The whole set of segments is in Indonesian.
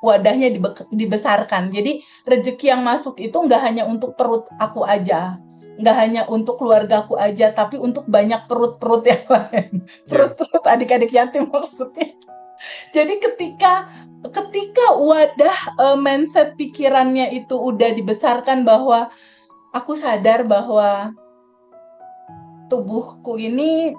wadahnya dibesarkan. Jadi rezeki yang masuk itu nggak hanya untuk perut aku aja, nggak hanya untuk keluarga aku aja, tapi untuk banyak perut-perut yang lain, Ya. perut-perut adik-adik yatim maksudnya. Jadi ketika ketika wadah mindset pikirannya itu udah dibesarkan bahwa aku sadar bahwa tubuhku ini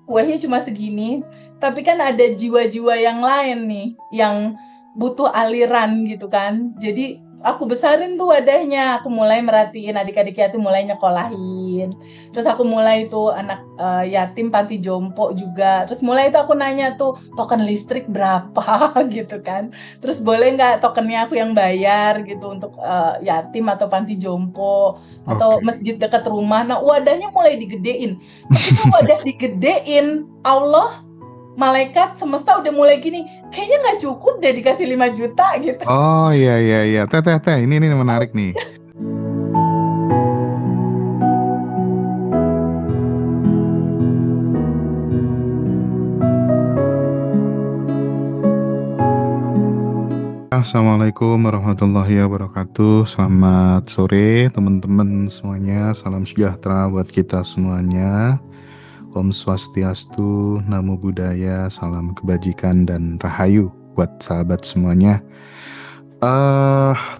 kuehnya cuma segini, tapi kan ada jiwa-jiwa yang lain nih yang butuh aliran gitu kan. Jadi aku besarin tuh wadahnya, aku mulai merhatiin adik-adik yatim, mulai nyekolahin. Terus aku mulai tuh anak yatim panti jompo juga. Terus mulai itu aku nanya tuh token listrik berapa gitu kan. Terus boleh nggak tokennya aku yang bayar gitu untuk yatim atau panti jompo atau Oke. masjid dekat rumah. Nah, wadahnya mulai digedein. Ketika wadah digedein, Allah, malaikat semesta udah mulai gini, kayaknya nggak cukup deh dikasih 5 juta gitu. Oh iya iya iya. Teh teh teh. Ini menarik nih. Assalamualaikum warahmatullahi wabarakatuh. Selamat sore teman-teman semuanya. Salam sejahtera buat kita semuanya. Om Swastiastu, Namo Buddhaya, salam kebajikan dan rahayu buat sahabat semuanya.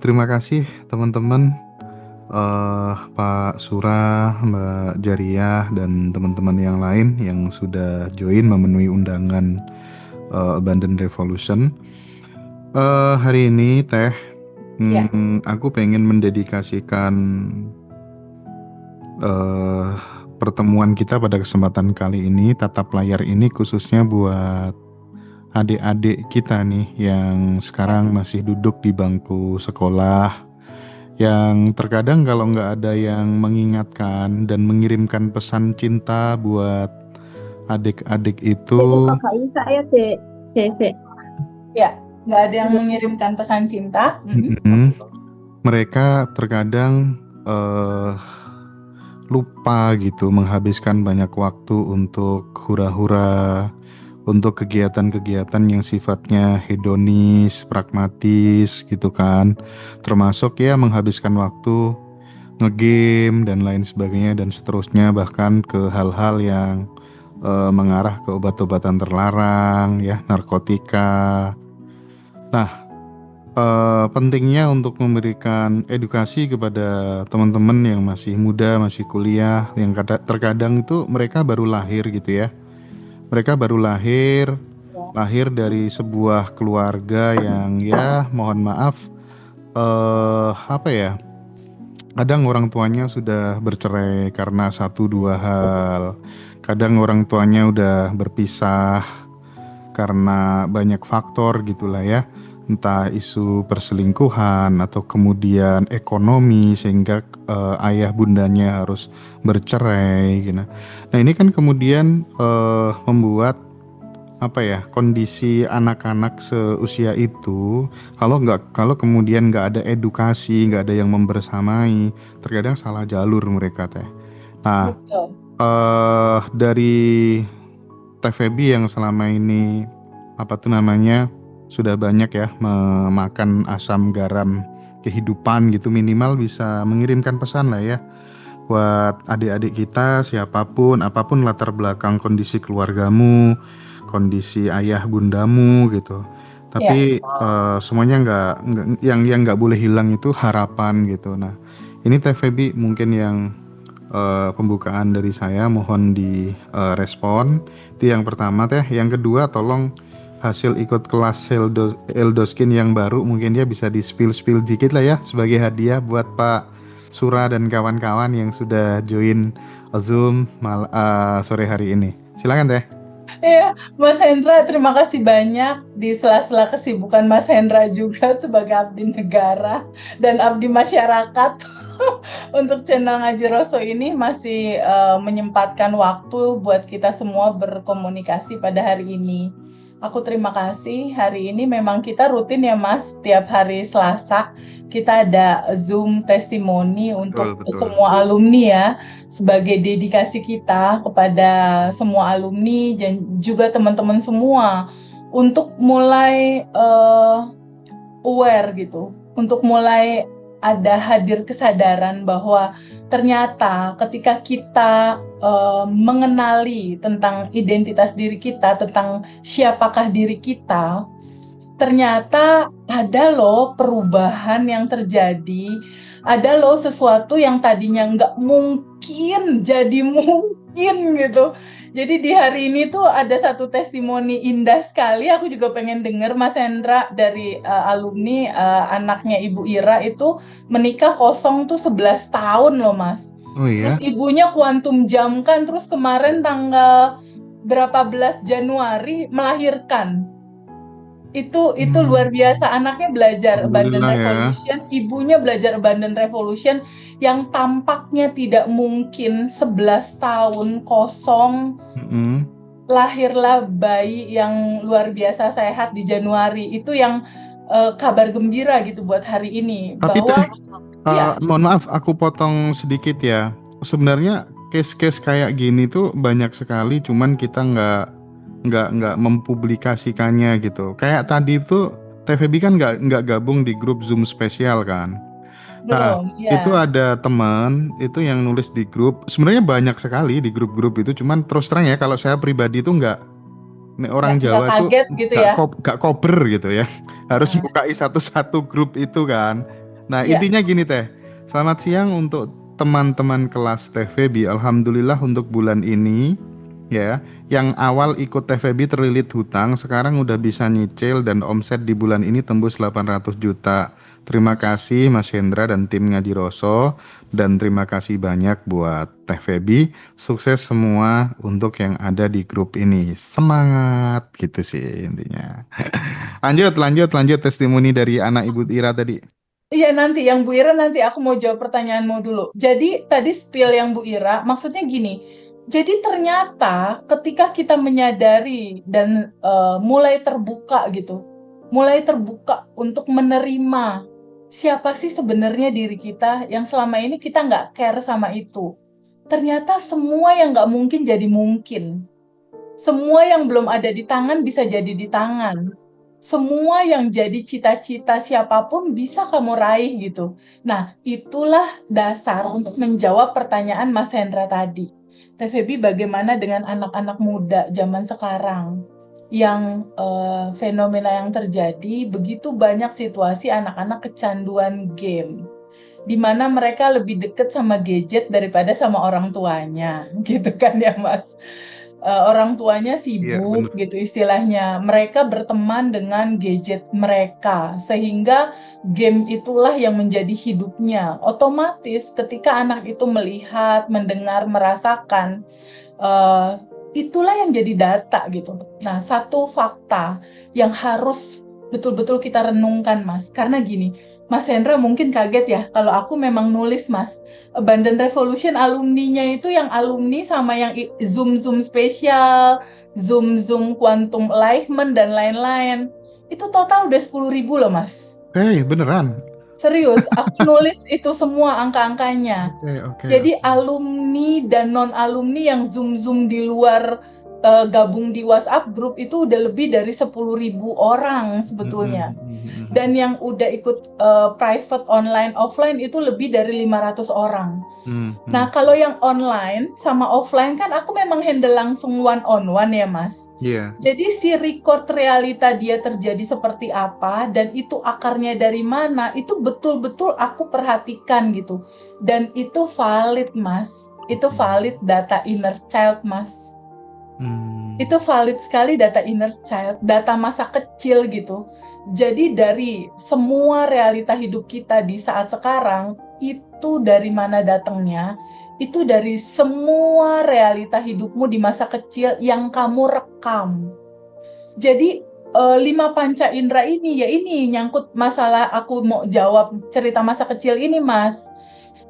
Terima kasih teman-teman, Pak Surah, Mbak Jariah, dan teman-teman yang lain yang sudah join memenuhi undangan Abundant Revolution. Hari ini Teh, Ya, aku pengen mendedikasikan eh, pertemuan kita pada kesempatan kali ini, tatap layar ini khususnya buat adik-adik kita nih yang ya. sekarang masih duduk di bangku sekolah, yang terkadang kalau nggak ada yang mengingatkan dan mengirimkan pesan cinta buat adik-adik Dek, kok itu, kakak Isa ya, Dek? Sek. Ya, nggak ada yang mengirimkan pesan cinta. mm-mm, mereka terkadang lupa gitu menghabiskan banyak waktu untuk hura-hura, untuk kegiatan-kegiatan yang sifatnya hedonis, pragmatis gitu kan. Termasuk ya menghabiskan waktu ngegame dan lain sebagainya dan seterusnya, bahkan ke hal-hal yang mengarah ke obat-obatan terlarang ya, narkotika. Nah, pentingnya untuk memberikan edukasi kepada teman-teman yang masih muda, masih kuliah, yang terkadang itu mereka baru lahir gitu ya. Mereka baru lahir, lahir dari sebuah keluarga yang ya mohon maaf, apa ya, kadang orang tuanya sudah bercerai karena satu dua hal. Kadang orang tuanya udah berpisah karena banyak faktor gitulah ya, entah isu perselingkuhan atau kemudian ekonomi sehingga ayah bundanya harus bercerai gitu. Nah ini kan kemudian membuat apa ya, kondisi anak-anak seusia itu, kalau kemudian nggak ada edukasi, nggak ada yang membersamai, terkadang salah jalur mereka teh. Nah, Betul. dari Teh Feby yang selama ini apa tuh namanya sudah banyak ya memakan asam garam kehidupan gitu, minimal bisa mengirimkan pesan lah ya buat adik-adik kita, siapapun apapun latar belakang kondisi keluargamu, kondisi ayah bundamu gitu, Ya, tapi semuanya yang nggak boleh hilang itu harapan gitu. Nah ini Teh Feby mungkin yang pembukaan dari saya, mohon di respon. Itu yang pertama Teh. Yang kedua, tolong hasil ikut kelas Eldoskin yang baru mungkin dia bisa di spill dikit lah ya sebagai hadiah buat Pak Sura dan kawan-kawan yang sudah join Zoom sore hari ini. Silakan Teh. iya, Mas Hendra, terima kasih banyak di sela-sela kesibukan Mas Hendra juga sebagai abdi negara dan abdi masyarakat. Untuk channel Ngaji Roso ini masih menyempatkan waktu buat kita semua berkomunikasi pada hari ini. Aku terima kasih. Hari ini memang kita rutin ya Mas, tiap hari Selasa kita ada Zoom testimoni Betul, untuk betul. semua alumni ya, sebagai dedikasi kita kepada semua alumni dan juga teman-teman semua untuk mulai aware gitu, untuk mulai ada hadir kesadaran bahwa ternyata ketika kita mengenali tentang identitas diri kita, tentang siapakah diri kita, ternyata ada loh perubahan yang terjadi, ada loh sesuatu yang tadinya nggak mungkin jadi mungkin gitu. Jadi di hari ini tuh ada satu testimoni indah sekali, aku juga pengen denger Mas Hendra dari alumni anaknya Ibu Ira itu menikah kosong tuh 11 tahun loh Mas. Oh Terus iya? ibunya kuantum jam kan, terus kemarin tanggal berapa belas Januari melahirkan. Itu luar biasa, anaknya belajar Abundant Alhamdulillah ya. Revolution, ibunya belajar Abundant Revolution yang tampaknya tidak mungkin 11 tahun kosong, Mm-mm. lahirlah bayi yang luar biasa sehat di Januari. Itu yang kabar gembira gitu buat hari ini, Tapi bahwa ya mohon maaf, aku potong sedikit ya. Sebenarnya case-case kayak gini tuh banyak sekali, cuman kita nggak mempublikasikannya gitu. Kayak tadi tuh TVB kan nggak gabung di grup Zoom spesial kan. Nah, belum, itu ya. ada teman itu yang nulis di grup. Sebenarnya banyak sekali di grup-grup itu, cuman terus terang ya kalau saya pribadi tuh nggak. Nih orang Nggak Jawa tuh kaget gitu ya. nggak kober gitu ya. Harus Nah, bukai satu-satu grup itu kan. Nah ya. intinya gini teh. Selamat siang untuk teman-teman kelas TVB. Alhamdulillah untuk bulan ini ya, yang awal ikut TVB terlilit hutang, sekarang udah bisa nyicil dan omset di bulan ini tembus 800 juta. Terima kasih Mas Hendra dan tim Ngadiroso, dan terima kasih banyak buat Teh Febi. Sukses semua untuk yang ada di grup ini. Semangat gitu sih intinya. Lanjut testimoni dari anak Ibu Ira tadi. Iya nanti yang Bu Ira, nanti aku mau jawab pertanyaanmu dulu. Jadi tadi spill yang Bu Ira maksudnya gini. Jadi ternyata ketika kita menyadari dan mulai terbuka gitu, mulai terbuka untuk menerima siapa sih sebenarnya diri kita yang selama ini kita nggak care sama itu. Ternyata semua yang nggak mungkin jadi mungkin. Semua yang belum ada di tangan bisa jadi di tangan. Semua yang jadi cita-cita siapapun bisa kamu raih gitu. Nah, itulah dasar untuk menjawab pertanyaan Mas Hendra tadi. TVB bagaimana dengan anak-anak muda zaman sekarang? Yang fenomena yang terjadi, begitu banyak situasi anak-anak kecanduan game, di mana mereka lebih dekat sama gadget daripada sama orang tuanya, gitu kan ya Mas? Orang tuanya Iya sibuk benar. gitu istilahnya. Mereka berteman dengan gadget mereka, sehingga game itulah yang menjadi hidupnya. Otomatis ketika anak itu melihat, mendengar, merasakan, eh, itulah yang jadi data gitu. Nah, satu fakta yang harus betul-betul kita renungkan, Mas. Karena gini, Mas Hendra mungkin kaget ya kalau aku memang nulis, Mas. Abundant Revolution alumninya itu yang alumni sama yang Zoom spesial, Zoom Quantum Enlightenment dan lain-lain. Itu total udah 10.000 loh, Mas. Beneran. Serius, aku nulis itu semua angka-angkanya. Oke. Jadi alumni dan non-alumni yang Zoom di luar gabung di WhatsApp group itu udah lebih dari 10.000 orang sebetulnya. Dan yang udah ikut private online offline itu lebih dari 500 orang. Nah, kalau yang online sama offline kan aku memang handle langsung one on one ya, Mas. Iya. Jadi si record realita dia terjadi seperti apa dan itu akarnya dari mana, itu betul-betul aku perhatikan gitu. Dan itu valid, Mas. Itu valid data inner child, Mas. Itu valid sekali data inner child, data masa kecil gitu. Jadi dari semua realita hidup kita di saat sekarang, itu dari mana datangnya? Itu dari semua realita hidupmu di masa kecil yang kamu rekam. Jadi 5 panca indera ini, ya ini nyangkut masalah aku mau jawab cerita masa kecil ini, Mas.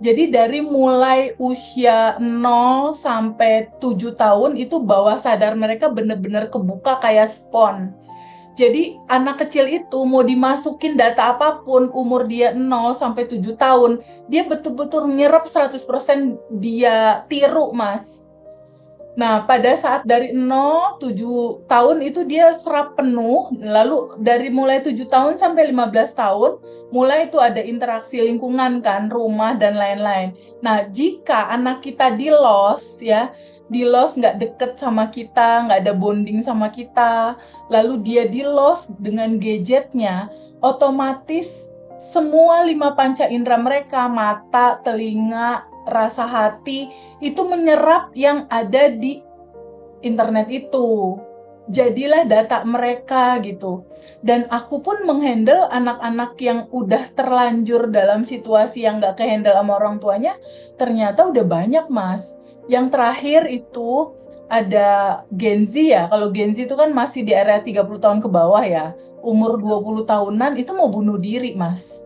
Jadi dari mulai usia 0 sampai 7 tahun itu bawah sadar mereka benar-benar kebuka kayak spons. Jadi anak kecil itu mau dimasukin data apapun, umur dia 0 sampai 7 tahun, dia betul-betul nyerap 100% dia tiru, Mas. Nah, pada saat dari 0, 7 tahun itu dia serap penuh, lalu dari mulai 7 tahun sampai 15 tahun, mulai itu ada interaksi lingkungan kan, rumah dan lain-lain. Nah, jika anak kita di loss nggak deket sama kita, nggak ada bonding sama kita, lalu dia di loss dengan gadgetnya, otomatis semua 5 panca indera mereka, mata, telinga, rasa hati, itu menyerap yang ada di internet itu. Jadilah data mereka gitu. Dan aku pun menghandle anak-anak yang udah terlanjur dalam situasi yang gak kehandle sama orang tuanya, ternyata udah banyak, Mas. Yang terakhir itu ada Gen Z ya. Kalau Gen Z itu kan masih di area 30 tahun ke bawah ya. Umur 20 tahunan itu mau bunuh diri, Mas.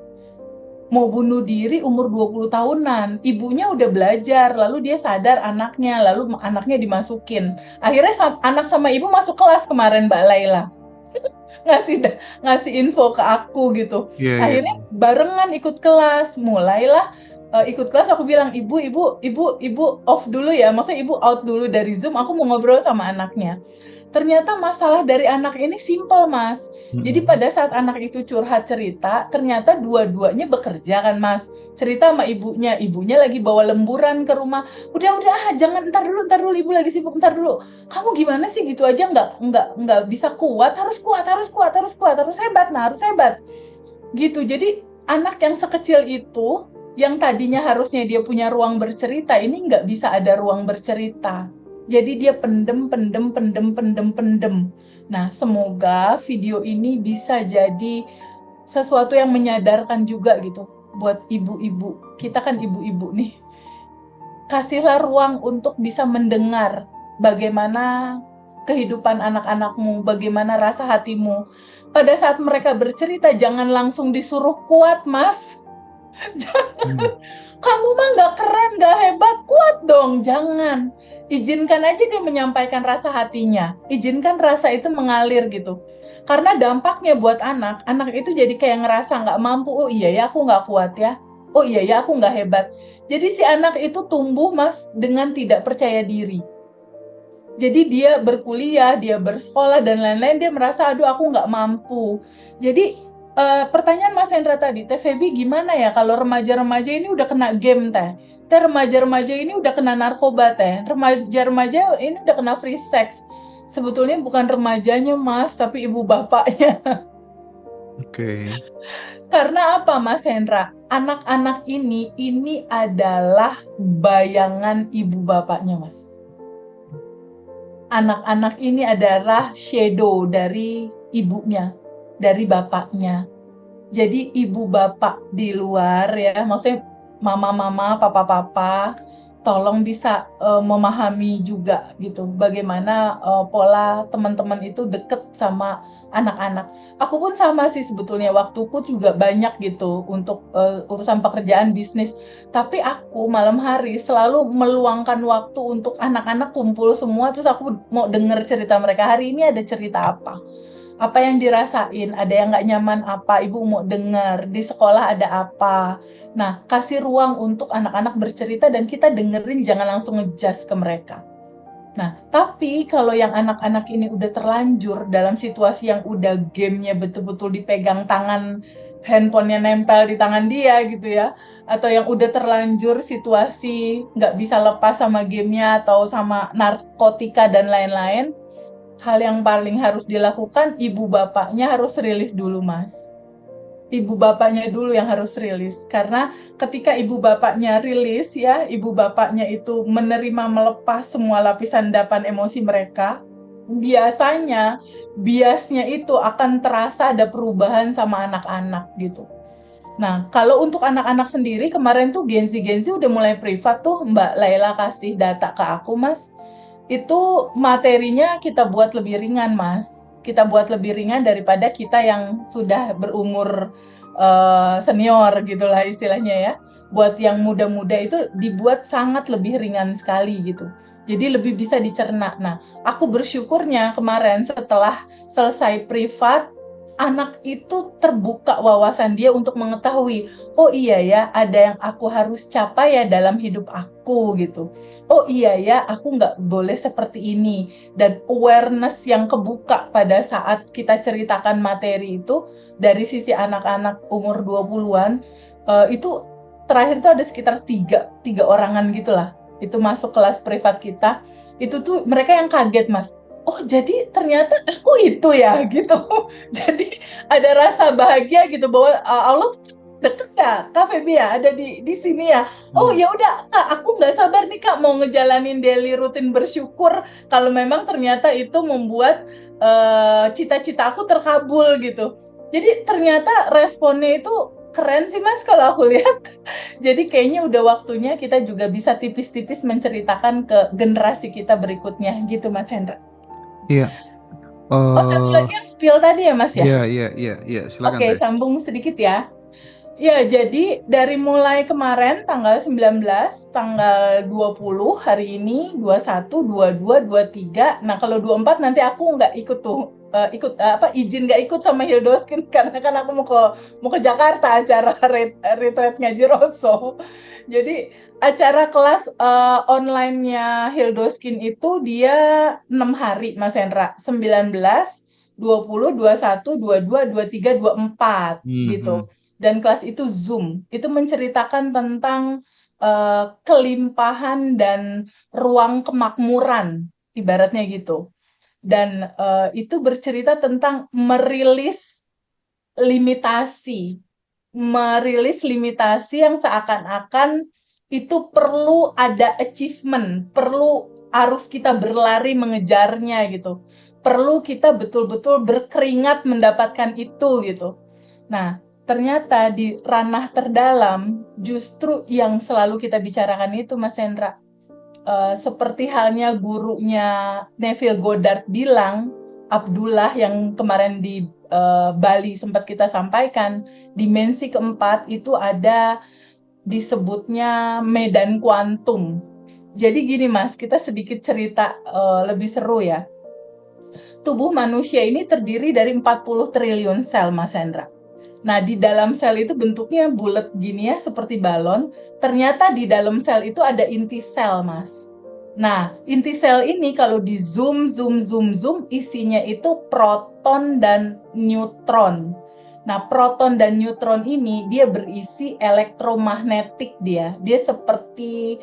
Mau bunuh diri umur 20 tahunan. Ibunya udah belajar, lalu dia sadar anaknya, lalu anaknya dimasukin. Akhirnya anak sama ibu masuk kelas kemarin, Mbak Laila. Ngasih info ke aku gitu. Iya, iya. Akhirnya barengan ikut kelas. Mulailah ikut kelas, aku bilang, ibu off dulu ya. Maksudnya ibu out dulu dari Zoom, aku mau ngobrol sama anaknya. Ternyata masalah dari anak ini simple, Mas. Jadi pada saat anak itu curhat cerita, ternyata dua-duanya bekerja kan, Mas. Cerita sama ibunya lagi bawa lemburan ke rumah. Udah, jangan, ntar dulu, ibu lagi sibuk, ntar dulu. Kamu gimana sih gitu aja nggak bisa kuat, harus hebat, nah harus hebat. Gitu. Jadi anak yang sekecil itu, yang tadinya harusnya dia punya ruang bercerita, ini nggak bisa ada ruang bercerita. Jadi dia pendem. Nah, semoga video ini bisa jadi sesuatu yang menyadarkan juga gitu buat ibu-ibu. Kita kan ibu-ibu nih. Kasihlah ruang untuk bisa mendengar bagaimana kehidupan anak-anakmu, bagaimana rasa hatimu. Pada saat mereka bercerita, jangan langsung disuruh kuat, Mas. Kamu mah nggak keren, nggak hebat, kuat dong. Jangan. Izinkan aja dia menyampaikan rasa hatinya. Izinkan rasa itu mengalir gitu. Karena dampaknya buat anak itu jadi kayak ngerasa nggak mampu. Oh iya ya, aku nggak kuat ya. Oh iya ya, aku nggak hebat. Jadi si anak itu tumbuh, Mas, dengan tidak percaya diri. Jadi dia berkuliah, dia bersekolah dan lain-lain, dia merasa aduh aku nggak mampu. Jadi pertanyaan Mas Hendra tadi, Teh Feby gimana ya kalau remaja-remaja ini udah kena game Teh? Teh remaja-remaja ini udah kena narkoba Teh. Remaja-remaja ini udah kena free sex. Sebetulnya bukan remajanya Mas, tapi ibu bapaknya. Oke. Karena apa Mas Hendra? Anak-anak ini adalah bayangan ibu bapaknya Mas. Anak-anak ini adalah shadow dari ibunya, dari bapaknya. Jadi ibu bapak di luar ya, maksudnya mama-mama, papa-papa, tolong bisa memahami juga gitu bagaimana pola teman-teman itu deket sama anak-anak. Aku pun sama sih sebetulnya, waktuku juga banyak gitu untuk urusan pekerjaan bisnis. Tapi aku malam hari selalu meluangkan waktu untuk anak-anak kumpul semua, terus aku mau denger cerita mereka. Hari ini ada cerita apa? Apa yang dirasain, ada yang nggak nyaman apa, ibu mau dengar, di sekolah ada apa. Nah, kasih ruang untuk anak-anak bercerita dan kita dengerin, jangan langsung ngejudge ke mereka. Nah, tapi kalau yang anak-anak ini udah terlanjur dalam situasi yang udah gamenya betul-betul dipegang tangan, handphonenya nempel di tangan dia gitu ya, atau yang udah terlanjur situasi nggak bisa lepas sama gamenya atau sama narkotika dan lain-lain, hal yang paling harus dilakukan, ibu bapaknya harus rilis dulu, Mas. Ibu bapaknya dulu yang harus rilis. Karena ketika ibu bapaknya rilis ya, ibu bapaknya itu menerima melepas semua lapisan endapan emosi mereka, biasanya biasnya itu akan terasa ada perubahan sama anak-anak gitu. Nah, kalau untuk anak-anak sendiri, kemarin tuh Gen Z udah mulai privat tuh, Mbak Laila kasih data ke aku, Mas. Itu materinya kita buat lebih ringan, Mas. Kita buat lebih ringan daripada kita yang sudah berumur senior gitulah istilahnya ya. Buat yang muda-muda itu dibuat sangat lebih ringan sekali gitu. Jadi lebih bisa dicerna. Nah, aku bersyukurnya kemarin setelah selesai privat, anak itu terbuka wawasan dia untuk mengetahui, oh iya ya, ada yang aku harus capai ya dalam hidup aku gitu. Oh iya ya, aku nggak boleh seperti ini. Dan awareness yang kebuka pada saat kita ceritakan materi itu dari sisi anak-anak umur 20-an, itu terakhir tuh ada sekitar tiga orangan gitulah. Itu masuk kelas privat kita. Itu tuh mereka yang kaget, Mas. Oh, jadi ternyata aku itu ya gitu. Jadi ada rasa bahagia gitu bahwa Allah deket ya, Kak Feby ya, ada di sini ya. Oh ya udah Kak, aku nggak sabar nih Kak mau ngejalanin daily rutin bersyukur kalau memang ternyata itu membuat cita-cita aku terkabul gitu. Jadi ternyata responnya itu keren sih Mas kalau aku lihat. Jadi kayaknya udah waktunya kita juga bisa tipis-tipis menceritakan ke generasi kita berikutnya gitu Mas Hendra. Iya. Oh, satu lagi yang spill tadi ya Mas ya? Iya, silakan Oke, Teh. sambung sedikit ya. Ya, jadi dari mulai kemarin tanggal 19, tanggal 20 hari ini, 21, 22, 23. Nah, kalau 24 nanti aku nggak ikut tuh. Izin nggak ikut sama Hildoskin karena kan aku mau ke Jakarta acara retreat ngaji Rosso. Jadi acara kelas online-nya Hildoskin itu dia 6 hari Mas Hendra. 19, 20, 21, 22, 23, 24 gitu. Mhm. Dan kelas itu Zoom. Itu menceritakan tentang kelimpahan dan ruang kemakmuran, ibaratnya gitu. Dan itu bercerita tentang merilis limitasi yang seakan-akan itu perlu ada achievement, perlu harus kita berlari mengejarnya gitu. Perlu kita betul-betul berkeringat mendapatkan itu gitu. Nah, ternyata di ranah terdalam justru yang selalu kita bicarakan itu Mas Hendra. Seperti halnya gurunya Neville Goddard bilang, Abdullah yang kemarin di Bali sempat kita sampaikan, dimensi keempat itu ada disebutnya medan kuantum. Jadi gini Mas, kita sedikit cerita lebih seru ya. Tubuh manusia ini terdiri dari 40 triliun sel Mas Hendra. Nah, di dalam sel itu bentuknya bulat gini ya, seperti balon. Ternyata di dalam sel itu ada inti sel, Mas. Nah, inti sel ini kalau di zoom, isinya itu proton dan neutron. Nah, proton dan neutron ini dia berisi elektromagnetik dia. Dia seperti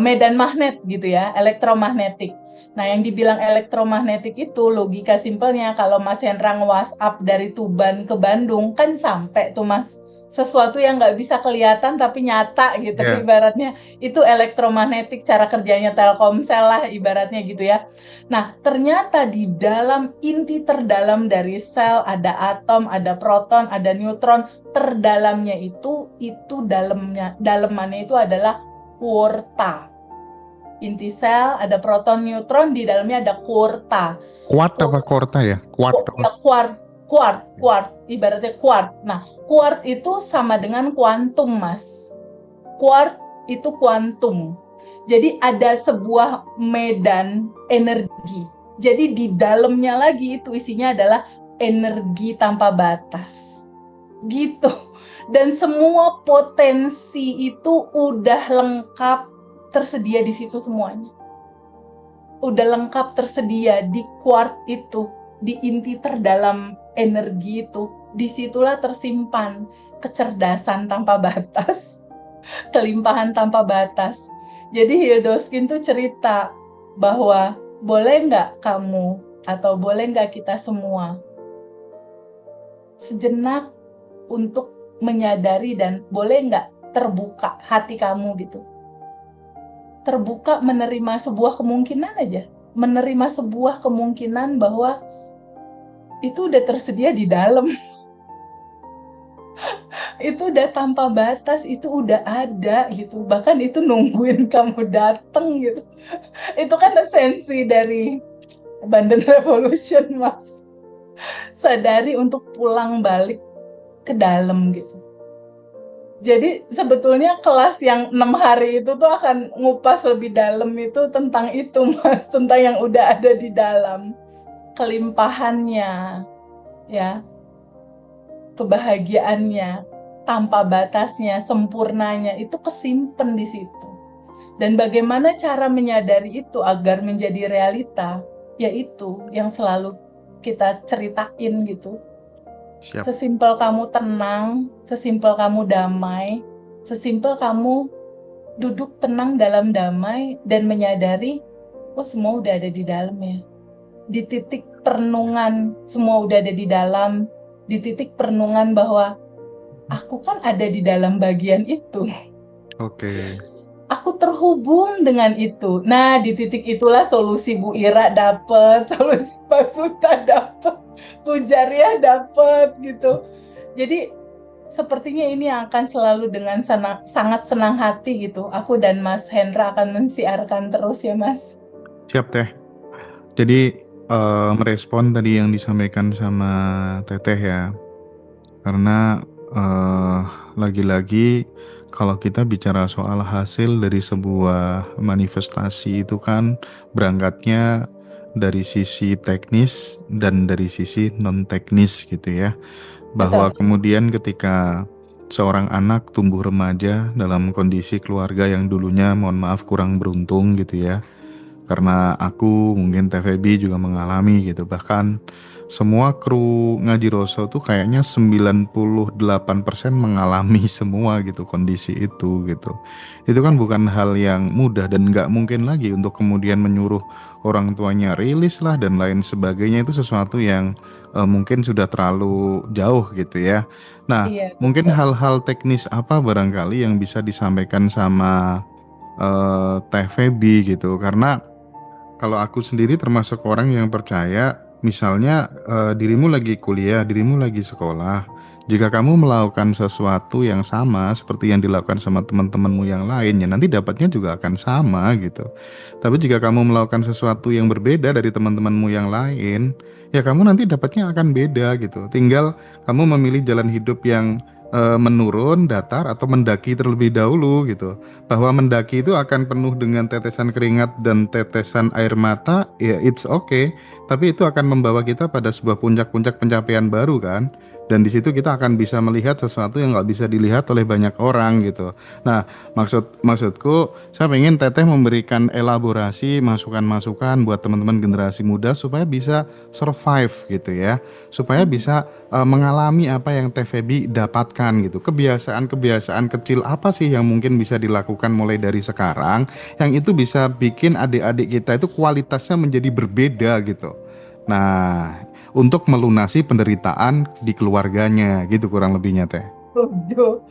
medan magnet gitu ya, elektromagnetik. Nah, yang dibilang elektromagnetik itu logika simpelnya kalau Mas Hendra nge-WhatsApp dari Tuban ke Bandung kan sampai tuh Mas. Sesuatu yang nggak bisa kelihatan tapi nyata gitu Iya. ibaratnya. Itu elektromagnetik cara kerjanya Telkomsel lah ibaratnya gitu ya. Nah, ternyata di dalam inti terdalam dari sel ada atom, ada proton, ada neutron. Terdalamnya itu dalemannya itu adalah kuarta. Inti sel ada proton neutron, di dalamnya ada kuarta. Kuat apa korta ya? Kuat apa? Ya kuart, ibaratnya kuart. Nah, kuart itu sama dengan kuantum, Mas. Kuart itu kuantum. Jadi ada sebuah medan energi. Jadi di dalamnya lagi itu isinya adalah energi tanpa batas. Gitu. Dan semua potensi itu udah lengkap tersedia di situ semuanya. Udah lengkap tersedia di kuart itu, di inti terdalam energi itu. Disitulah tersimpan kecerdasan tanpa batas, kelimpahan tanpa batas. Jadi Hildoskin tuh cerita bahwa boleh nggak kamu atau boleh nggak kita semua sejenak untuk menyadari dan boleh nggak terbuka hati kamu gitu. Terbuka menerima sebuah kemungkinan aja. Menerima sebuah kemungkinan bahwa itu udah tersedia di dalam. Itu udah tanpa batas, itu udah ada gitu. Bahkan itu nungguin kamu dateng gitu. Itu kan esensi dari Abundant Revolution, Mas. Sadari untuk pulang balik ke dalam gitu. Jadi sebetulnya kelas yang 6 hari itu tuh akan ngupas lebih dalam itu tentang itu Mas, tentang yang udah ada di dalam. Kelimpahannya, ya. kebahagiaannya, tanpa batasnya, sempurnanya itu kesimpan di situ. Dan bagaimana cara menyadari itu agar menjadi realita, yaitu yang selalu kita ceritain gitu. Siap. Sesimpel kamu tenang, sesimpel kamu damai, sesimpel kamu duduk tenang dalam damai dan menyadari, oh semua udah ada di dalam ya. Di titik perenungan, semua udah ada di dalam. Di titik perenungan bahwa aku kan ada di dalam bagian itu. Oke. Aku terhubung dengan itu. Nah, di titik itulah solusi Bu Ira dapet, solusi Pak Suta dapet, Bu Jariah dapet gitu. Jadi sepertinya ini yang akan selalu dengan sangat senang hati gitu. Aku dan Mas Hendra akan mensiarkan terus ya Mas. Siap Teh. Jadi merespon tadi yang disampaikan sama Teteh ya. Karena lagi-lagi kalau kita bicara soal hasil dari sebuah manifestasi itu kan berangkatnya dari sisi teknis dan dari sisi non teknis gitu ya. Bahwa Betul. kemudian ketika seorang anak tumbuh remaja dalam kondisi keluarga yang dulunya mohon maaf kurang beruntung gitu ya. Karena aku mungkin TVB juga mengalami gitu. Bahkan semua kru Ngaji Roso tuh kayaknya 98% mengalami semua gitu kondisi itu gitu. Itu kan bukan hal yang mudah dan nggak mungkin lagi untuk kemudian menyuruh orang tuanya rilis lah dan lain sebagainya. Itu sesuatu yang mungkin sudah terlalu jauh gitu ya. Nah, Iya, mungkin betul. hal-hal teknis apa barangkali yang bisa disampaikan sama Teh Feby gitu. Karena kalau aku sendiri termasuk orang yang percaya, misalnya dirimu lagi kuliah, dirimu lagi sekolah. Jika kamu melakukan sesuatu yang sama seperti yang dilakukan sama teman-temanmu yang lain, ya nanti dapatnya juga akan sama gitu. Tapi jika kamu melakukan sesuatu yang berbeda dari teman-temanmu yang lain, ya kamu nanti dapatnya akan beda gitu. Tinggal kamu memilih jalan hidup yang menurun, datar, atau mendaki terlebih dahulu gitu. Bahwa mendaki itu akan penuh dengan tetesan keringat dan tetesan air mata, ya it's okay. Tapi itu akan membawa kita pada sebuah puncak-puncak pencapaian baru kan. Dan di situ kita akan bisa melihat sesuatu yang nggak bisa dilihat oleh banyak orang gitu. Nah, maksudku, saya pengen Teteh memberikan elaborasi, masukan-masukan buat teman-teman generasi muda supaya bisa survive gitu ya, supaya bisa mengalami apa yang Teh Feby dapatkan gitu. Kebiasaan-kebiasaan kecil apa sih yang mungkin bisa dilakukan mulai dari sekarang yang itu bisa bikin adik-adik kita itu kualitasnya menjadi berbeda gitu. Nah, untuk melunasi penderitaan di keluarganya gitu kurang lebihnya Teh. Setuju.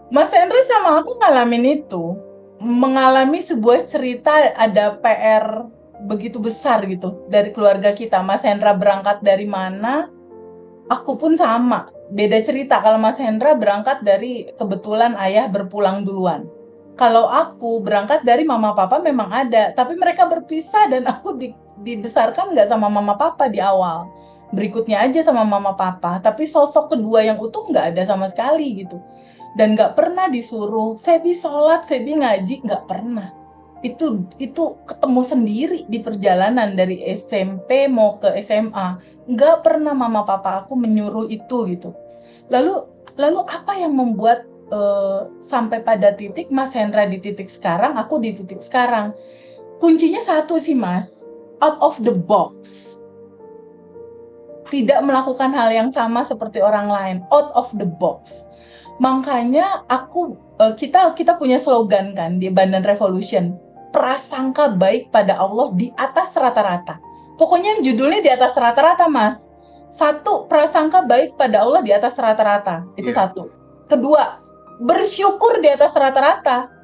Mas Hendra sama aku ngalamin itu. Mengalami sebuah cerita ada PR begitu besar gitu dari keluarga kita. Mas Hendra berangkat dari mana? Aku pun sama. Beda cerita. Kalau Mas Hendra berangkat dari kebetulan ayah berpulang duluan. Kalau aku berangkat dari mama papa memang ada, tapi mereka berpisah dan aku dibesarkan nggak sama mama papa di awal. Berikutnya aja sama mama papa, tapi sosok kedua yang utuh nggak ada sama sekali gitu. Dan nggak pernah disuruh Feby sholat, Feby ngaji, nggak pernah. Itu ketemu sendiri di perjalanan dari SMP mau ke SMA. Nggak pernah mama papa aku menyuruh itu gitu. Lalu apa yang membuat sampai pada titik Mas Hendra di titik sekarang, aku di titik sekarang? Kuncinya satu sih Mas, out of the box. Tidak melakukan hal yang sama seperti orang lain, out of the box. Makanya kita punya slogan kan di Bandan Revolution, prasangka baik pada Allah di atas rata-rata. Pokoknya judulnya di atas rata-rata Mas. Satu, prasangka baik pada Allah di atas rata-rata. Itu satu. Kedua, bersyukur di atas rata-rata.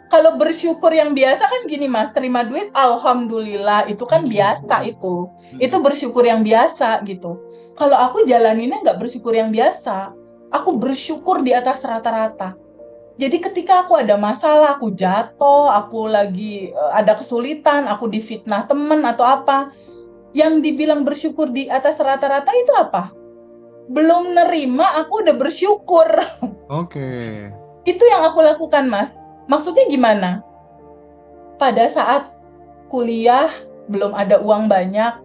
Kalau bersyukur yang biasa kan gini Mas, terima duit alhamdulillah, itu kan biasa itu. Itu bersyukur yang biasa gitu. Kalau aku jalaninnya nggak bersyukur yang biasa. Aku bersyukur di atas rata-rata. Jadi ketika aku ada masalah, aku jatuh, aku lagi ada kesulitan, aku difitnah temen atau apa, yang dibilang bersyukur di atas rata-rata itu apa? Belum nerima, aku udah bersyukur. Oke. Itu yang aku lakukan Mas. Maksudnya gimana? Pada saat kuliah belum ada uang banyak,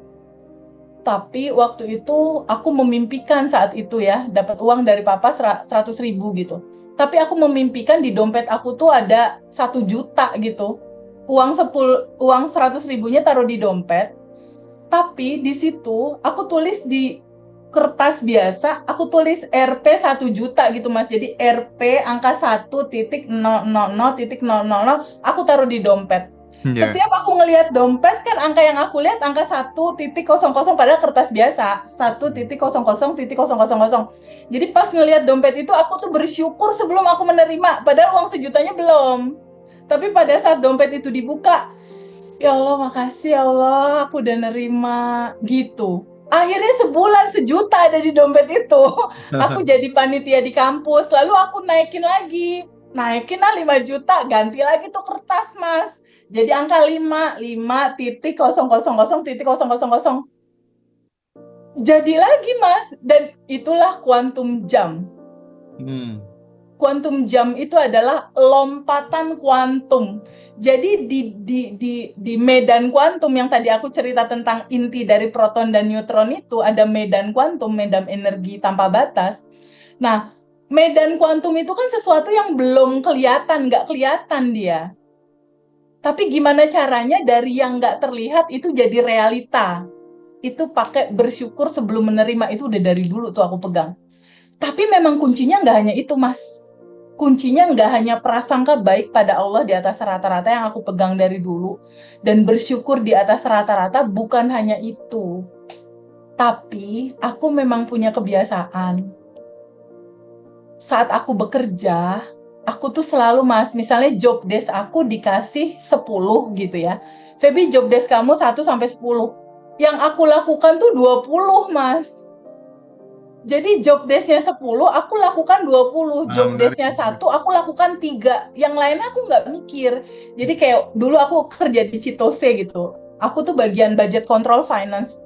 Tapi waktu itu aku memimpikan saat itu ya, dapat uang dari papa 100.000 gitu. Tapi aku memimpikan di dompet aku tuh ada 1 juta gitu. Uang 100 ribunya taruh di dompet. Tapi di situ aku tulis di kertas biasa, aku tulis Rp 1 juta gitu Mas. Jadi Rp angka 1.000.000, aku taruh di dompet. Ya. Setiap aku ngelihat dompet kan angka yang aku lihat angka 1.00 padahal kertas biasa 1.00.000. Jadi pas ngelihat dompet itu aku tuh bersyukur sebelum aku menerima padahal uang sejutanya belum. Tapi pada saat dompet itu dibuka, ya Allah makasih ya Allah aku udah nerima gitu. Akhirnya sebulan 1 juta ada di dompet itu. Aku jadi panitia di kampus, lalu aku naikin lagi. Naikin lah 5 juta, ganti lagi tuh kertas Mas. Jadi angka 5.000.000. Jadi lagi Mas, dan itulah kuantum jam. Kuantum jam itu adalah lompatan kuantum. Jadi di medan kuantum yang tadi aku cerita tentang inti dari proton dan neutron itu ada medan kuantum, medan energi tanpa batas. Nah, medan kuantum itu kan sesuatu yang belum kelihatan, nggak kelihatan dia. Tapi gimana caranya dari yang nggak terlihat itu jadi realita? Itu pakai bersyukur sebelum menerima, itu udah dari dulu tuh aku pegang. Tapi memang kuncinya nggak hanya itu, Mas. Kuncinya nggak hanya prasangka baik pada Allah di atas rata-rata yang aku pegang dari dulu. Dan bersyukur di atas rata-rata bukan hanya itu. Tapi aku memang punya kebiasaan. Saat aku bekerja, aku tuh selalu Mas, misalnya job desk aku dikasih 10 gitu ya. Feby, job desk kamu 1-10. Yang aku lakukan tuh 20 Mas. Jadi job desk-nya 10, aku lakukan 20. Job desk-nya 1, aku lakukan 3. Yang lainnya aku nggak mikir. Jadi kayak dulu aku kerja di Citose gitu. Aku tuh bagian budget control finance.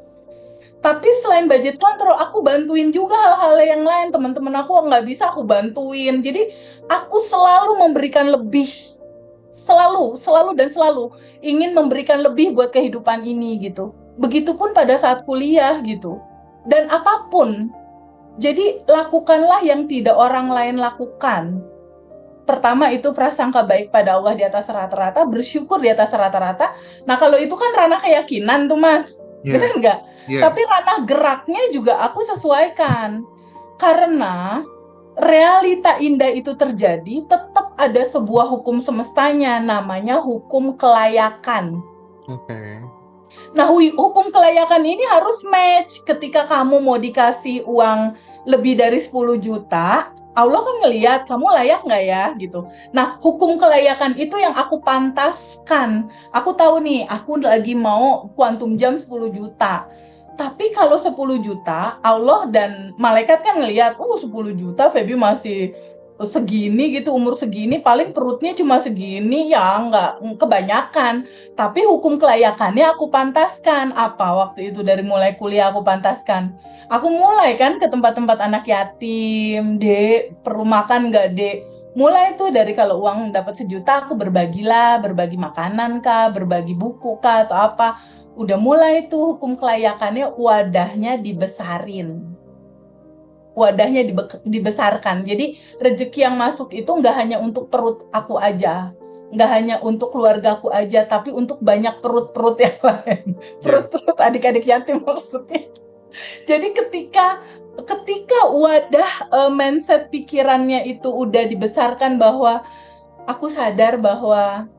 Tapi selain budget control, aku bantuin juga hal-hal yang lain. Teman-teman aku nggak bisa, aku bantuin. Jadi aku selalu memberikan lebih. Selalu dan selalu ingin memberikan lebih buat kehidupan ini gitu. Begitupun pada saat kuliah gitu. Dan apapun. Jadi lakukanlah yang tidak orang lain lakukan. Pertama itu prasangka baik pada Allah di atas rata-rata, bersyukur di atas rata-rata. Nah kalau itu kan ranah keyakinan tuh Mas. Benar nggak? Tapi ranah geraknya juga aku sesuaikan. Karena realita indah itu terjadi, tetap ada sebuah hukum semestanya, namanya hukum kelayakan. Nah, hukum kelayakan ini harus match. Ketika kamu mau dikasih uang lebih dari 10 juta, Allah kan ngelihat kamu layak nggak ya gitu. Nah, hukum kelayakan itu yang aku pantaskan. Aku tahu nih, aku lagi mau kuantum jam 10 juta. Tapi kalau 10 juta, Allah dan malaikat kan ngelihat, 10 juta Feby masih segini gitu, umur segini, paling perutnya cuma segini, ya nggak kebanyakan. Tapi hukum kelayakannya aku pantaskan. Apa waktu itu dari mulai kuliah aku pantaskan. Aku mulai kan ke tempat-tempat anak yatim, Dek, perlu makan nggak Dek? Mulai tuh dari kalau uang dapat 1 juta, aku berbagilah, berbagi makanan kah, berbagi buku kah, atau apa. Udah mulai tuh hukum kelayakannya, wadahnya dibesarin. Wadahnya dibesarkan. Jadi rezeki yang masuk itu nggak hanya untuk perut aku aja, nggak hanya untuk keluarga aku aja, tapi untuk banyak perut-perut yang lain. Perut-perut adik-adik yatim maksudnya. Jadi ketika wadah mindset pikirannya itu udah dibesarkan, bahwa aku sadar bahwa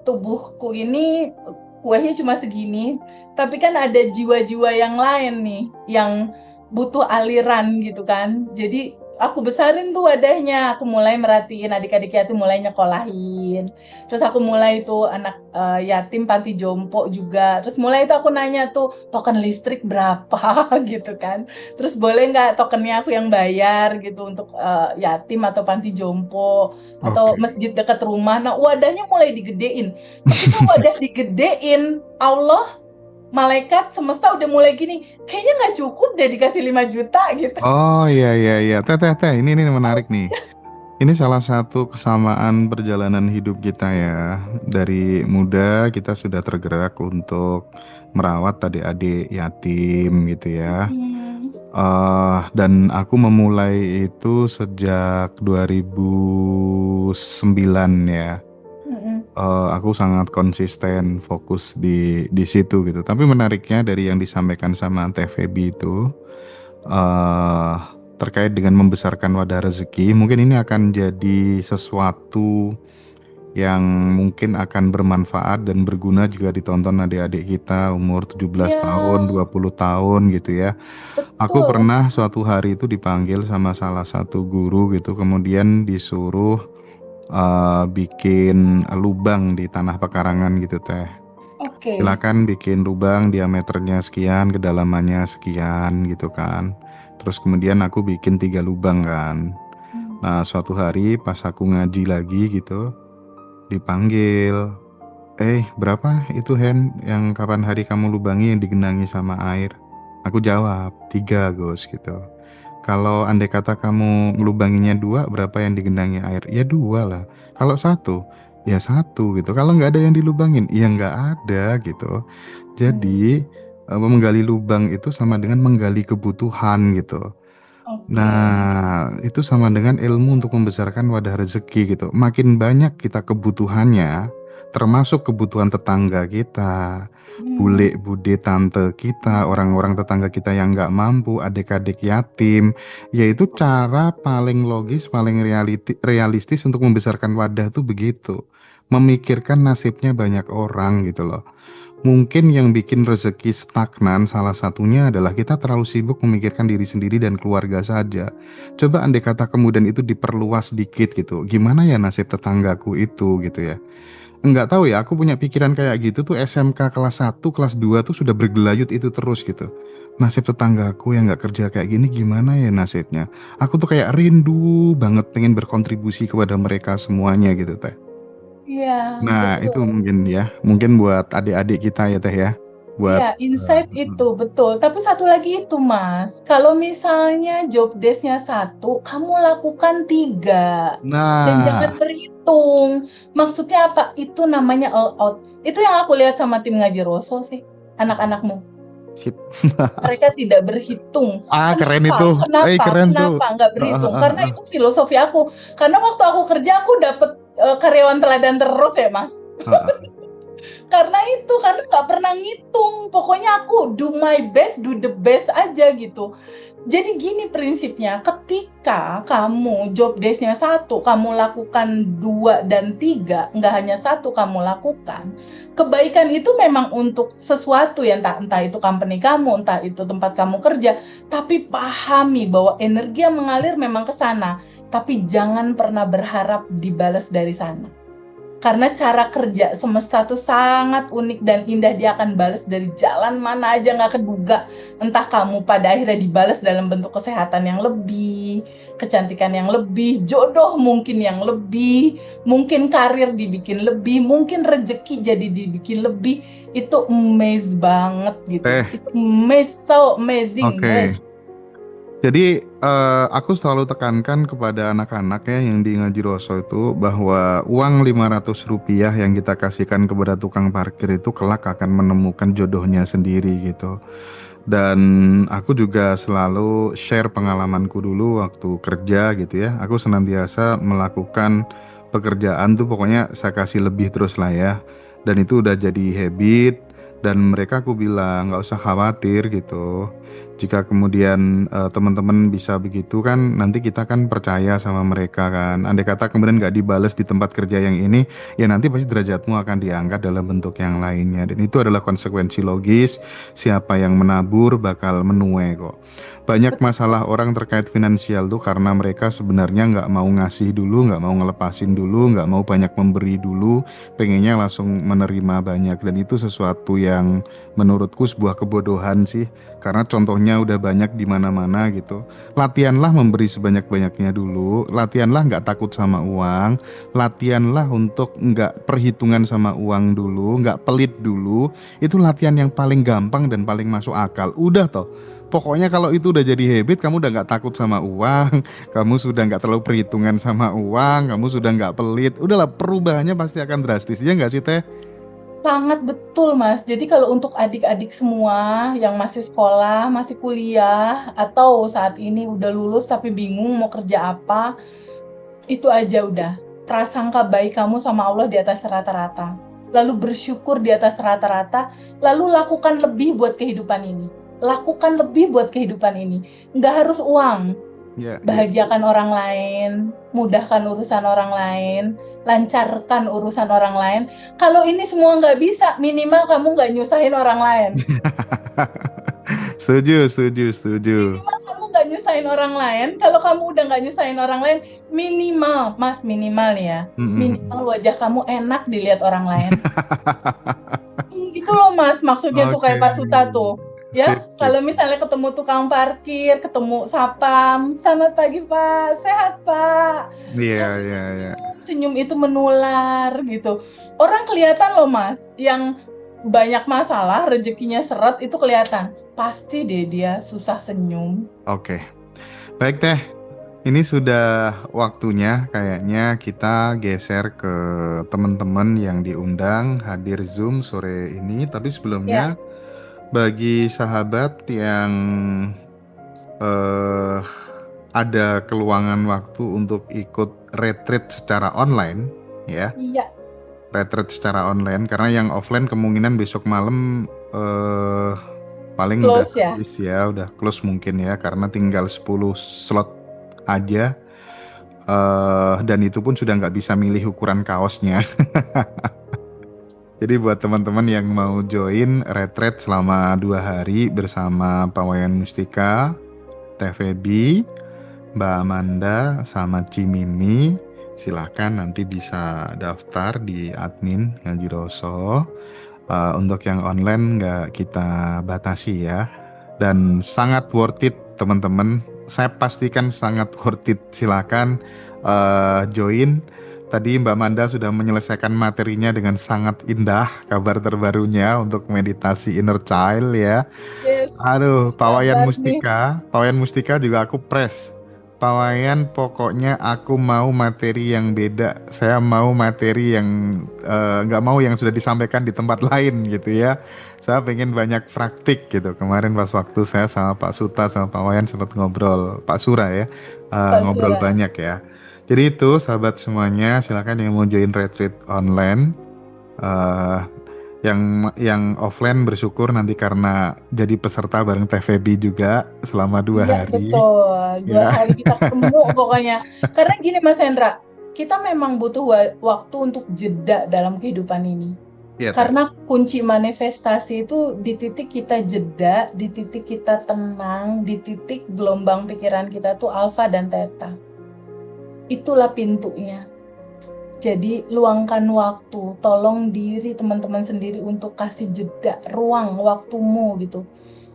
tubuhku ini kuahnya cuma segini, tapi kan ada jiwa-jiwa yang lain nih yang butuh aliran gitu kan. Jadi aku besarin tuh wadahnya, aku mulai merhatiin adik-adik yatim, mulai nyekolahin. Terus aku mulai tuh anak yatim panti jompo juga. Terus mulai itu aku nanya tuh, token listrik berapa gitu kan. Terus boleh nggak tokennya aku yang bayar gitu untuk yatim atau panti jompo atau masjid dekat rumah. Nah, wadahnya mulai digedein. Ketika wadah digedein, Allah, malaikat semesta udah mulai gini, kayaknya nggak cukup deh dikasih 5 juta gitu. Oh iya. Teh, ini menarik nih. Ini salah satu kesamaan perjalanan hidup kita ya. Dari muda kita sudah tergerak untuk merawat adik-adik yatim gitu ya. Mm-mm. Dan aku memulai itu sejak 2009 ya. Mm-mm. Aku sangat konsisten fokus di situ gitu. Tapi menariknya dari yang disampaikan sama Teh Feby itu eh terkait dengan membesarkan wadah rezeki, mungkin ini akan jadi sesuatu yang mungkin akan bermanfaat dan berguna jika ditonton adik-adik kita umur 17 Iya, tahun, 20 tahun gitu ya. Aku betul. pernah suatu hari itu dipanggil sama salah satu guru gitu, kemudian disuruh bikin lubang di tanah pekarangan gitu Teh. Oke. Silakan bikin lubang diameternya sekian, kedalamannya sekian gitu kan. Terus kemudian aku bikin 3 lubang kan. Hmm. Nah suatu hari pas aku ngaji lagi gitu, dipanggil. Berapa itu Hen yang kapan hari kamu lubangi yang digenangi sama air? Aku jawab, 3 Gus gitu. Kalau andai kata kamu ngelubanginya 2, berapa yang digenangi air? Ya 2 lah. Kalau 1, ya 1 gitu. Kalau nggak ada yang dilubangin, ya nggak ada gitu. Hmm. Jadi menggali lubang itu sama dengan menggali kebutuhan gitu. Oke. Nah, itu sama dengan ilmu untuk membesarkan wadah rezeki gitu. Makin banyak kita kebutuhannya, termasuk kebutuhan tetangga kita, Hmm. bule, bude, tante kita, orang-orang tetangga kita yang nggak mampu, adik-adik yatim, yaitu cara paling logis, paling realistis untuk membesarkan wadah tuh begitu. Memikirkan nasibnya banyak orang gitu loh. Mungkin yang bikin rezeki stagnan salah satunya adalah kita terlalu sibuk memikirkan diri sendiri dan keluarga saja. Coba andai kata kemudian itu diperluas dikit gitu. Gimana ya nasib tetanggaku itu gitu ya. Enggak tahu ya, aku punya pikiran kayak gitu tuh SMK kelas 1, kelas 2 tuh sudah bergelayut itu terus gitu. Nasib tetanggaku yang nggak kerja kayak gini gimana ya nasibnya. Aku tuh kayak rindu banget pengen berkontribusi kepada mereka semuanya gitu teh. Iya, Nah, itu betul. mungkin ya, mungkin buat adik-adik kita ya Teh ya, Iya, buat insight itu betul. Tapi satu lagi itu, Mas. Kalau misalnya job desk-nya satu, kamu lakukan tiga. Dan jangan nah, berhitung. Maksudnya apa? Itu namanya all out. Itu yang aku lihat sama tim ngaji Roso sih, anak-anakmu. sip. Mereka tidak berhitung. Keren Kenapa? itu. Kenapa? Keren tuh. Kenapa nggak Ah, berhitung? ah, Karena ah, itu filosofi aku. Karena waktu aku kerja, aku dapet karyawan teladan terus ya, Mas. ah, ah. Karena nggak pernah ngitung. Pokoknya aku do my best, do the best aja gitu. Jadi gini prinsipnya, ketika kamu job desk-nya satu, kamu lakukan dua dan tiga, nggak hanya satu kamu lakukan. Kebaikan itu memang untuk sesuatu ya, entah itu company kamu, entah itu tempat kamu kerja. Tapi pahami bahwa energi yang mengalir memang ke sana. Tapi jangan pernah berharap dibalas dari sana. Karena cara kerja semesta tuh sangat unik dan indah. Dia akan balas dari jalan mana aja nggak keduga. Entah kamu pada akhirnya dibalas dalam bentuk kesehatan yang lebih, kecantikan yang lebih, jodoh mungkin yang lebih, mungkin karir dibikin lebih, mungkin rezeki jadi dibikin lebih. Itu amazing banget gitu. Teh, Itu amazing, so amazing, oke. mas. Jadi aku selalu tekankan kepada anak-anak ya yang di Ngaji Roso itu bahwa uang 500 rupiah yang kita kasihkan kepada tukang parkir itu kelak akan menemukan jodohnya sendiri gitu. Dan aku juga selalu share pengalamanku dulu waktu kerja gitu ya. Aku senantiasa melakukan pekerjaan tuh pokoknya saya kasih lebih terus lah ya. Dan itu udah jadi habit dan mereka aku bilang nggak usah khawatir gitu. Jika kemudian teman-teman bisa begitu kan nanti kita kan percaya sama mereka kan. Andai kata kemudian nggak dibales di tempat kerja yang ini ya nanti pasti derajatmu akan diangkat dalam bentuk yang lainnya. Dan itu adalah konsekuensi logis. Siapa yang menabur bakal menuai kok. Banyak masalah orang terkait finansial tuh karena mereka sebenarnya nggak mau ngasih dulu, nggak mau ngelepasin dulu, nggak mau banyak memberi dulu, pengennya langsung menerima banyak. Dan itu sesuatu yang menurutku sebuah kebodohan sih. Karena contohnya udah banyak di mana-mana gitu. Latihanlah memberi sebanyak-banyaknya dulu, latihanlah nggak takut sama uang, latihanlah untuk nggak perhitungan sama uang dulu, nggak pelit dulu. Itu latihan yang paling gampang dan paling masuk akal. Udah toh, Pokoknya kalau itu udah jadi habit, kamu udah nggak takut sama uang, kamu sudah nggak terlalu perhitungan sama uang, kamu sudah nggak pelit. Udahlah, perubahannya pasti akan drastis, ya nggak sih Teh? Sangat betul, Mas. Jadi kalau untuk adik-adik semua yang masih sekolah, masih kuliah, atau saat ini udah lulus tapi bingung mau kerja apa, itu aja udah. Prasangka baik kamu sama Allah di atas rata-rata. Lalu bersyukur di atas rata-rata, lalu lakukan lebih buat kehidupan ini. Lakukan lebih buat kehidupan ini. Nggak harus uang. Ya, ya. Bahagiakan orang lain, mudahkan urusan orang lain, lancarkan urusan orang lain. Kalau ini semua nggak bisa, minimal kamu nggak nyusahin orang lain. Setuju, setuju, setuju. Minimal kamu nggak nyusahin orang lain. Kalau kamu udah nggak nyusahin orang lain, minimal, Mas, minimal nih ya. Minimal wajah kamu enak dilihat orang lain. Gitu loh, Mas, maksudnya tuh kayak Pak Suta tuh. Ya, Sip, sip. kalau misalnya ketemu tukang parkir, ketemu sapam, selamat pagi Pak, sehat Pak. Iya, Kasih iya, iya. senyum itu menular gitu. Orang kelihatan loh Mas, yang banyak masalah, rezekinya seret itu kelihatan. Pasti deh dia susah senyum. Oke. Baik Teh, ini sudah waktunya kayaknya kita geser ke teman-teman yang diundang hadir Zoom sore ini. Tapi sebelumnya, bagi sahabat yang ada keluangan waktu untuk ikut retreat secara online, ya, Iya, retreat secara online, karena yang offline kemungkinan besok malam paling udah close ya. habis ya, udah close mungkin ya, karena tinggal 10 slot aja. Dan itu pun sudah nggak bisa milih ukuran kaosnya. Jadi buat teman-teman yang mau join retreat selama 2 hari bersama Pak Wayan Mustika, Teh Febi, Mbak Amanda, sama Cimimi, silakan nanti bisa daftar di admin Ngaji Roso. Untuk yang online nggak kita batasi ya. Dan sangat worth it teman-teman. Saya pastikan sangat worth it. Silakan join. Tadi Mbak Manda sudah menyelesaikan materinya dengan sangat indah kabar terbarunya untuk meditasi inner child ya. Yes. Aduh, Pak Wayan Sabar nih. Pak Wayan Mustika juga aku press. Pak Wayan, pokoknya aku mau materi yang beda. Saya mau materi yang nggak mau yang sudah disampaikan di tempat lain gitu ya. Saya pengen banyak praktik gitu. Kemarin pas waktu saya sama Pak Suta sama Pak Wayan sempat ngobrol, Pak Sura ya, Pak ngobrol Sura. banyak ya. Jadi itu sahabat semuanya, silakan yang mau join retreat online. eh, yang offline bersyukur nanti karena jadi peserta bareng Teh Febi juga selama 2 Iya, hari. betul. 2 Ya. hari kita ketemu pokoknya. Karena gini Mas Hendra, kita memang butuh waktu untuk jeda dalam kehidupan ini. Iya, Teh. Karena kunci manifestasi itu di titik kita jeda, di titik kita tenang, di titik gelombang pikiran kita tuh alfa dan theta. Itulah pintunya. Jadi luangkan waktu, tolong diri teman-teman sendiri untuk kasih jeda, ruang waktumu gitu.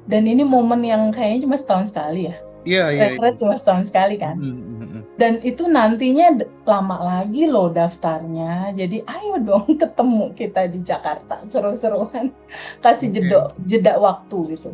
Dan ini momen yang kayaknya cuma setahun sekali ya. Iya. Retret cuma setahun sekali kan. Dan itu nantinya lama lagi loh daftarnya. Jadi ayo dong ketemu kita di Jakarta, seru-seruan. Kasih jeda waktu gitu.